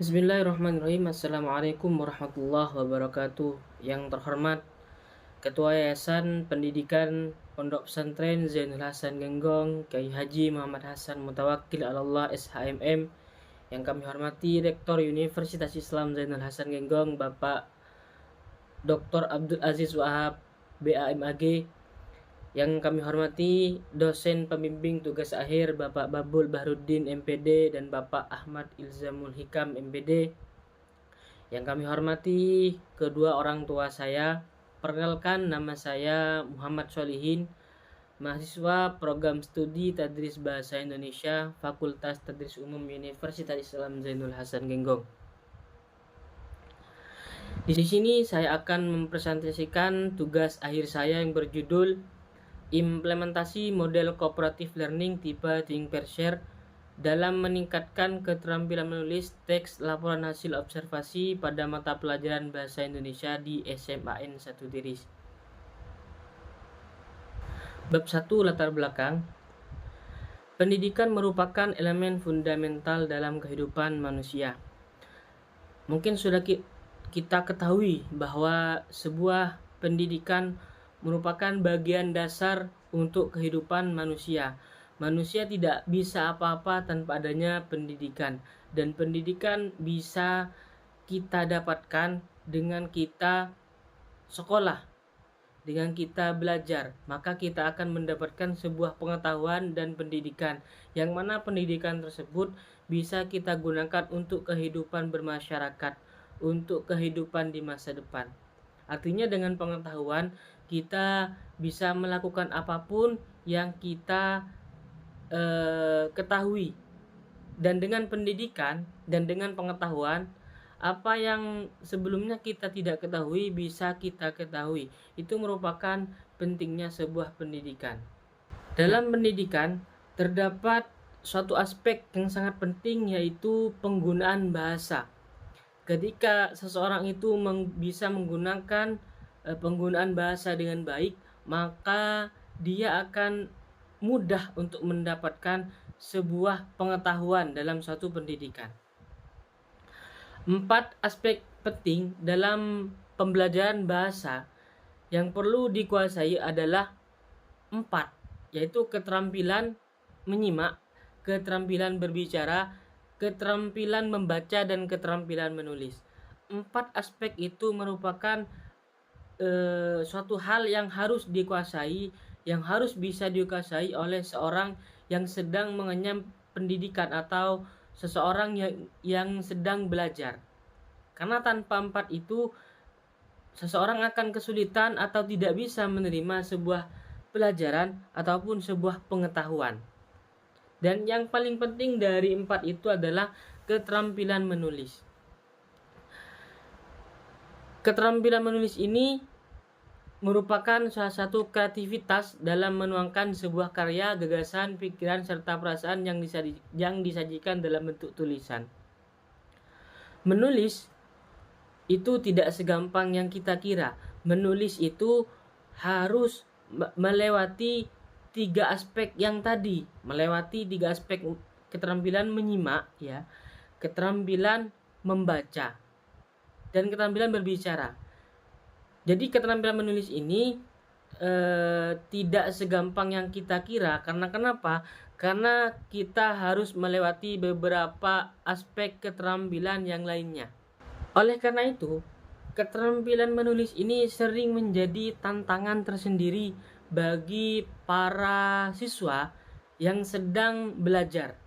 Bismillahirrahmanirrahim. Assalamualaikum warahmatullahi wabarakatuh. Yang terhormat Ketua Yayasan Pendidikan Pondok Pesantren Zainul Hasan Genggong, Kiai Haji Muhammad Hasan Mutawakkil Allah SHMM. Yang kami hormati Rektor Universitas Islam Zainul Hasan Genggong, Bapak Dr. Abdul Aziz Wahab BAMAG. Yang kami hormati dosen pembimbing tugas akhir Bapak Babul Bahruddin MPD dan Bapak Ahmad Ilzamul Hikam MPD. Yang kami hormati kedua orang tua saya. Perkenalkan, nama saya Muhammad Solihin, mahasiswa program studi Tadris Bahasa Indonesia Fakultas Tadris Umum Universitas Islam Zainul Hasan Genggong. Di sini saya akan mempresentasikan tugas akhir saya yang berjudul Implementasi Model Cooperative Learning tipe Think Pair Share dalam meningkatkan keterampilan menulis teks laporan hasil observasi pada mata pelajaran Bahasa Indonesia di SMAN 1 Tiris. Bab 1, latar belakang. Pendidikan merupakan elemen fundamental dalam kehidupan manusia. Mungkin sudah kita ketahui bahwa sebuah pendidikan merupakan bagian dasar untuk kehidupan manusia. Manusia tidak bisa apa-apa tanpa adanya pendidikan, dan pendidikan bisa kita dapatkan dengan kita sekolah, dengan kita belajar. Maka kita akan mendapatkan sebuah pengetahuan dan pendidikan, yang mana pendidikan tersebut bisa kita gunakan untuk kehidupan bermasyarakat, untuk kehidupan di masa depan. Artinya dengan pengetahuan kita bisa melakukan apapun yang kita ketahui, dan dengan pendidikan dan dengan pengetahuan, apa yang sebelumnya kita tidak ketahui bisa kita ketahui. Itu merupakan pentingnya sebuah pendidikan. Dalam pendidikan terdapat suatu aspek yang sangat penting, yaitu penggunaan bahasa. Ketika seseorang itu bisa menggunakan penggunaan bahasa dengan baik, maka dia akan mudah untuk mendapatkan sebuah pengetahuan dalam suatu pendidikan. 4 aspek penting dalam pembelajaran bahasa yang perlu dikuasai adalah 4, yaitu keterampilan menyimak, keterampilan berbicara, keterampilan membaca, dan keterampilan menulis. 4 aspek itu merupakan suatu hal yang harus dikuasai, yang harus bisa dikuasai oleh seorang yang sedang mengenyam pendidikan atau seseorang yang sedang belajar. Karena tanpa 4 itu seseorang akan kesulitan atau tidak bisa menerima sebuah pelajaran ataupun sebuah pengetahuan. Dan yang paling penting dari 4 itu adalah keterampilan menulis. Keterampilan menulis ini merupakan salah satu kreativitas dalam menuangkan sebuah karya, gagasan, pikiran, serta perasaan yang disajikan dalam bentuk tulisan. Menulis itu tidak segampang yang kita kira. Menulis itu harus melewati 3 aspek yang tadi, melewati 3 aspek keterampilan menyimak, ya, keterampilan membaca, dan keterampilan berbicara. Jadi keterampilan menulis ini tidak segampang yang kita kira. Karena kenapa? Karena kita harus melewati beberapa aspek keterampilan yang lainnya. Oleh karena itu, keterampilan menulis ini sering menjadi tantangan tersendiri bagi para siswa yang sedang belajar,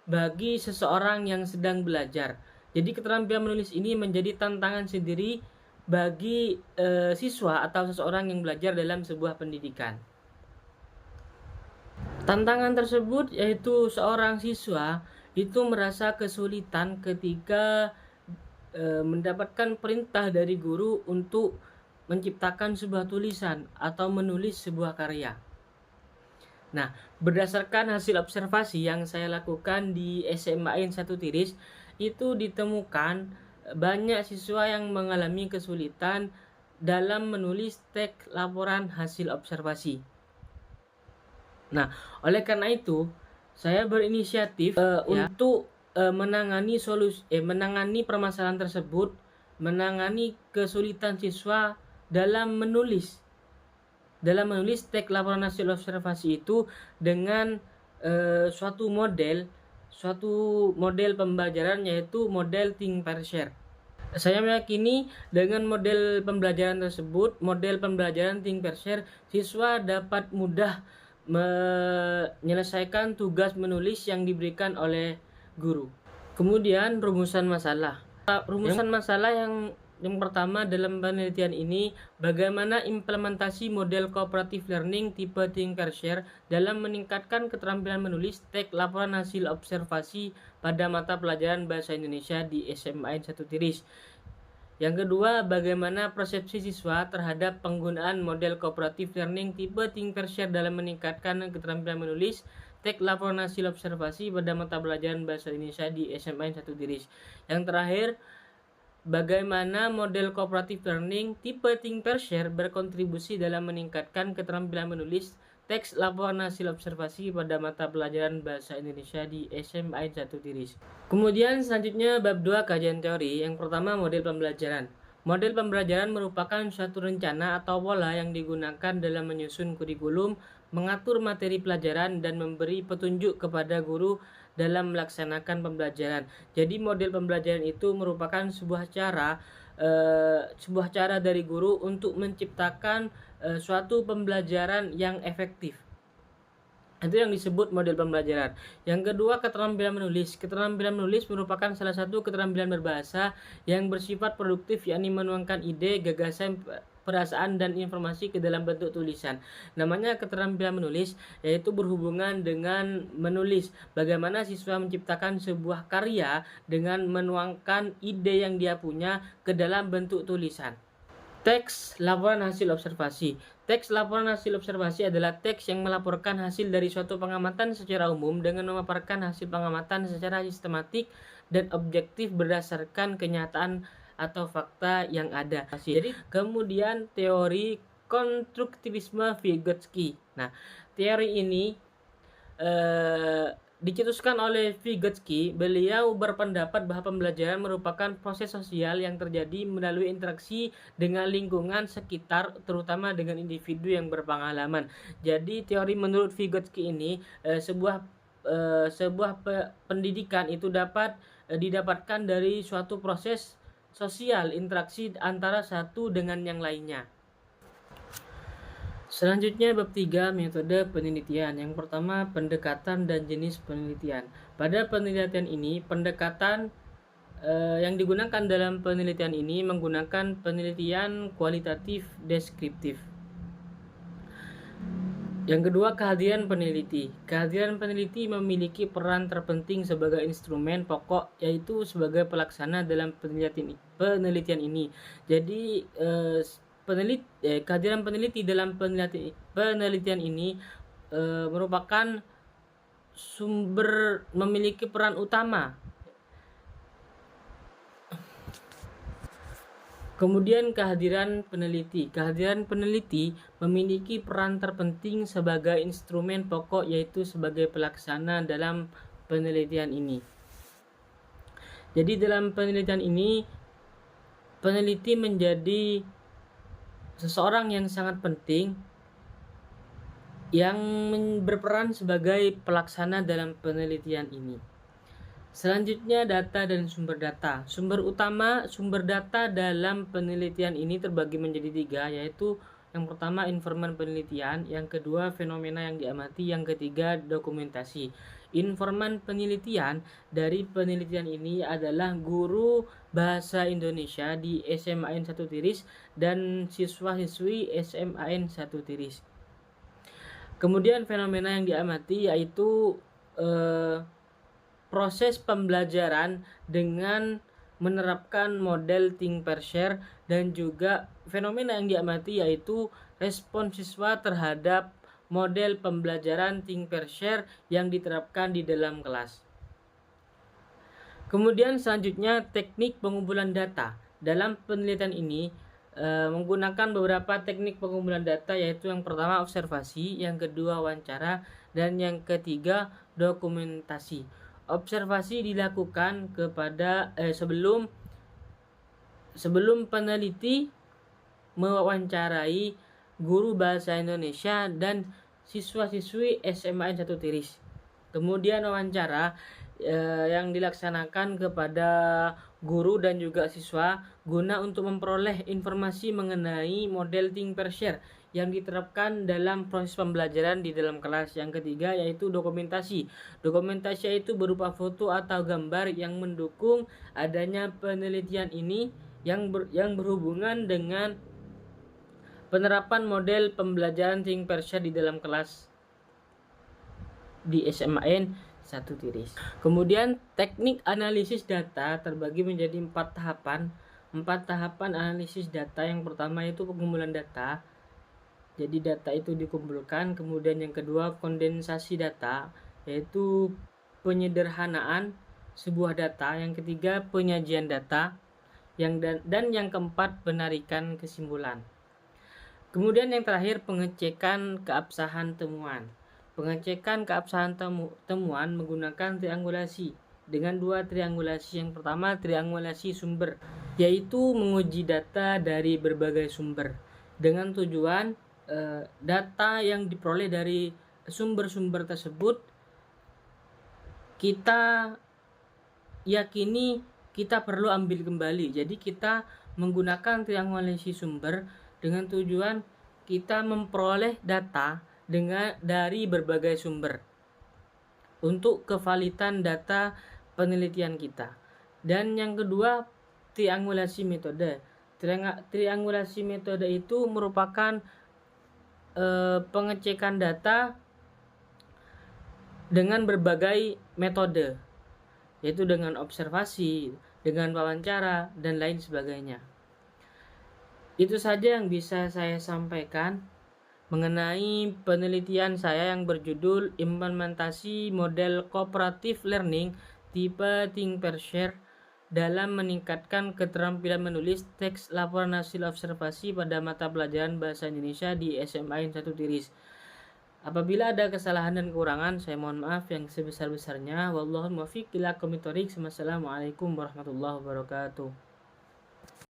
bagi seseorang yang sedang belajar. Jadi keterampilan menulis ini menjadi tantangan sendiri bagi siswa atau seseorang yang belajar dalam sebuah pendidikan. Tantangan tersebut yaitu seorang siswa itu merasa kesulitan ketika mendapatkan perintah dari guru untuk menciptakan sebuah tulisan atau menulis sebuah karya. Nah, berdasarkan hasil observasi yang saya lakukan di SMAN 1 Tiris, itu ditemukan banyak siswa yang mengalami kesulitan dalam menulis teks laporan hasil observasi. Nah, oleh karena itu saya berinisiatif untuk menangani permasalahan tersebut, menangani kesulitan siswa dalam menulis teks laporan hasil observasi itu dengan suatu model pembelajaran, yaitu model think pair share. Saya meyakini dengan model pembelajaran tersebut, model pembelajaran think pair share, siswa dapat mudah menyelesaikan tugas menulis yang diberikan oleh guru. Kemudian rumusan masalah. Rumusan masalah yang pertama dalam penelitian ini, bagaimana implementasi model cooperative learning tipe think pair share dalam meningkatkan keterampilan menulis teks laporan hasil observasi pada mata pelajaran Bahasa Indonesia di SMA 1 Tiris. Yang kedua, bagaimana persepsi siswa terhadap penggunaan model cooperative learning tipe think pair share dalam meningkatkan keterampilan menulis teks laporan hasil observasi pada mata pelajaran Bahasa Indonesia di SMA 1 Tiris. Yang terakhir, bagaimana model cooperative learning tipe think pair share berkontribusi dalam meningkatkan keterampilan menulis teks laporan hasil observasi pada mata pelajaran Bahasa Indonesia di SMA 1 Tiris. Kemudian selanjutnya bab 2 kajian teori. Yang pertama, model pembelajaran. Model pembelajaran merupakan suatu rencana atau pola yang digunakan dalam menyusun kurikulum, mengatur materi pelajaran, dan memberi petunjuk kepada guru dalam melaksanakan pembelajaran. Jadi model pembelajaran itu merupakan sebuah cara dari guru untuk menciptakan suatu pembelajaran yang efektif. Itu yang disebut model pembelajaran. Yang kedua, keterampilan menulis. Keterampilan menulis merupakan salah satu keterampilan berbahasa yang bersifat produktif, yakni menuangkan ide, gagasan, perasaan, dan informasi ke dalam bentuk tulisan. Namanya keterampilan menulis, yaitu berhubungan dengan menulis. Bagaimana siswa menciptakan sebuah karya dengan menuangkan ide yang dia punya ke dalam bentuk tulisan. Teks laporan hasil observasi. Teks laporan hasil observasi adalah teks yang melaporkan hasil dari suatu pengamatan secara umum dengan memaparkan hasil pengamatan secara sistematik dan objektif berdasarkan kenyataan atau fakta yang ada. Jadi kemudian teori konstruktivisme Vygotsky. Nah, teori ini dicetuskan oleh Vygotsky. Beliau berpendapat bahwa pembelajaran merupakan proses sosial yang terjadi melalui interaksi dengan lingkungan sekitar, terutama dengan individu yang berpengalaman. Jadi teori menurut Vygotsky ini sebuah pendidikan itu dapat didapatkan dari suatu proses sosial, interaksi antara satu dengan yang lainnya. Selanjutnya bab 3, metode penelitian. Yang pertama, pendekatan dan jenis penelitian. Pada penelitian ini, pendekatan yang digunakan dalam penelitian ini menggunakan penelitian kualitatif deskriptif. Yang kedua, kehadiran peneliti. Kehadiran peneliti memiliki peran terpenting sebagai instrumen pokok, yaitu sebagai pelaksana dalam penelitian ini. Jadi kehadiran peneliti dalam penelitian ini merupakan memiliki peran utama. Kemudian kehadiran peneliti. Kehadiran peneliti memiliki peran terpenting sebagai instrumen pokok, yaitu sebagai pelaksana dalam penelitian ini. Jadi dalam penelitian ini, peneliti menjadi seseorang yang sangat penting yang berperan sebagai pelaksana dalam penelitian ini. Selanjutnya, data dan sumber data. Sumber data dalam penelitian ini terbagi menjadi 3, yaitu yang pertama informan penelitian, yang kedua fenomena yang diamati, yang ketiga dokumentasi. Informan penelitian dari penelitian ini adalah guru Bahasa Indonesia di SMA 1 Tiris dan siswa-siswi SMA 1 Tiris. Kemudian fenomena yang diamati yaitu proses pembelajaran dengan menerapkan model think pair share, dan juga fenomena yang diamati yaitu respon siswa terhadap model pembelajaran think pair share yang diterapkan di dalam kelas. Kemudian selanjutnya, teknik pengumpulan data. Dalam penelitian ini menggunakan beberapa teknik pengumpulan data, yaitu yang pertama observasi, yang kedua wawancara, dan yang ketiga dokumentasi. observasi dilakukan kepada sebelum peneliti mewawancarai guru bahasa Indonesia dan siswa-siswi SMA 1 Tiris. Kemudian wawancara yang dilaksanakan kepada guru dan juga siswa guna untuk memperoleh informasi mengenai model think per share yang diterapkan dalam proses pembelajaran di dalam kelas. Yang ketiga yaitu dokumentasi. Dokumentasi itu berupa foto atau gambar yang mendukung adanya penelitian ini yang berhubungan dengan penerapan model pembelajaran think per share di dalam kelas di SMAN 1 Tiris. Kemudian teknik analisis data terbagi menjadi 4 tahapan. 4 tahapan analisis data. Yang pertama yaitu pengumpulan data. Jadi data itu dikumpulkan. Kemudian yang kedua kondensasi data, yaitu penyederhanaan sebuah data. Yang ketiga penyajian data. Dan yang keempat penarikan kesimpulan. Kemudian yang terakhir pengecekan keabsahan temuan. Pengecekan keabsahan temuan menggunakan triangulasi dengan 2 triangulasi. Yang pertama triangulasi sumber, yaitu menguji data dari berbagai sumber dengan tujuan data yang diperoleh dari sumber-sumber tersebut kita yakini kita perlu ambil kembali. Jadi kita menggunakan triangulasi sumber dengan tujuan kita memperoleh data dari berbagai sumber untuk kevalitan data penelitian kita. Dan yang kedua triangulasi metode. Triangulasi metode itu merupakan pengecekan data dengan berbagai metode, yaitu dengan observasi, dengan wawancara, dan lain sebagainya. Itu saja yang bisa saya sampaikan mengenai penelitian saya yang berjudul implementasi model cooperative learning tipe think per share dalam meningkatkan keterampilan menulis teks laporan hasil observasi pada mata pelajaran bahasa Indonesia di SMA 1 Tiris. Apabila ada kesalahan dan kekurangan, saya mohon maaf yang sebesar-besarnya. Wallahul muwaffiq ila aqwamit thoriq. Wassalamualaikum warahmatullahi wabarakatuh.